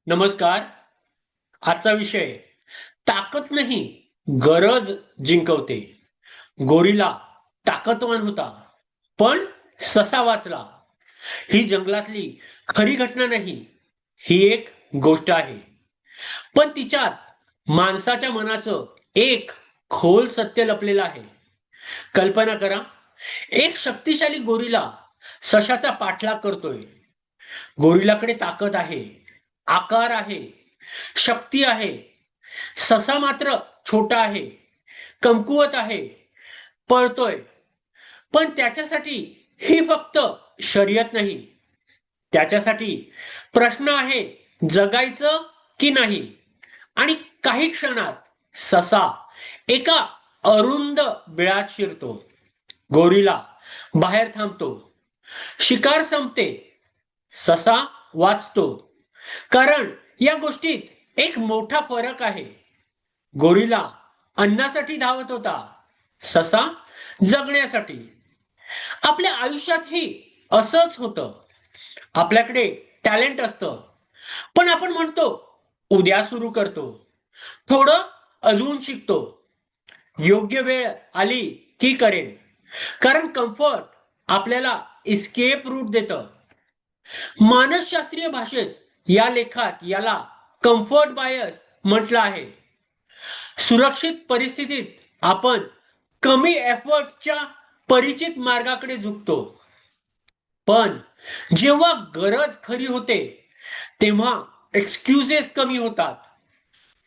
नमस्कार. आजचा विषय ताकद नाही, गरज जिंकवते. गोरिला ताकदवान होता, पण ससा वाचला. ही जंगलातली खरी घटना नाही, ही एक गोष्ट आहे. पण तिच्यात माणसाच्या मनाचं एक खोल सत्य लपलेलं आहे. कल्पना करा, एक शक्तिशाली गोरिला सशाचा पाठलाग करतोय. गोरिलाकडे ताकद आहे, आकार आहे, शक्ती आहे. ससा मात्र छोटा आहे, कमकुवत आहे, पळतोय. पण त्याच्यासाठी ही फक्त शर्यत नाही. त्याच्यासाठी प्रश्न आहे, जगायचं की नाही. आणि काही क्षणात ससा एका अरुंद बिळात शिरतो. गोरिला बाहेर थांबतो. शिकार संपते. ससा वाचतो. कारण या गोष्टीत एक मोठा फरक आहे. गोरिला अन्नासाठी धावत होता, ससा जगण्यासाठी. आपल्या आयुष्यातही असंच होतं. आपल्याकडे टॅलेंट असतं, पण आपण म्हणतो उद्या सुरू करतो, थोडं अजून शिकतो, योग्य वेळ आली की करेन. कारण कम्फर्ट आपल्याला इस्केप रूट देतं. मानसशास्त्रीय भाषेत या लेखात याला कम्फर्ट बायस म्हटलं आहे. सुरक्षित परिस्थितीत आपण कमी एफर्टच्या परिचित मार्गाकडे झुकतो. पण जेव्हा गरज खरी होते, तेव्हा एक्सक्युजेस कमी होतात,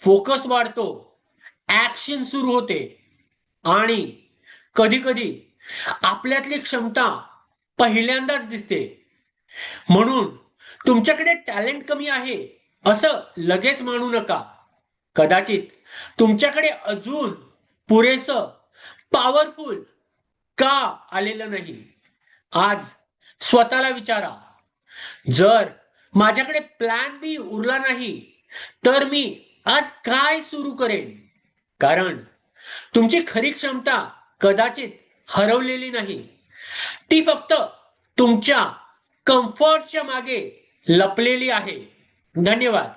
फोकस वाढतो, ऍक्शन सुरू होते आणि कधी कधी आपल्यातली क्षमता पहिल्यांदाच दिसते. म्हणून तुमच्याकडे टॅलेंट कमी आहे असं लगेच मानू नका. कदाचित तुमच्याकडे अजून पुरेसं पॉवरफुल का आलेलं नाही. आज स्वतःला विचारा, जर माझ्याकडे प्लॅन बी उरला नाही, तर मी आज काय सुरू करेन. कारण तुमची खरी क्षमता कदाचित हरवलेली नाही, ती फक्त तुमच्या कम्फर्टच्या मागे लपलेली आहे. धन्यवाद.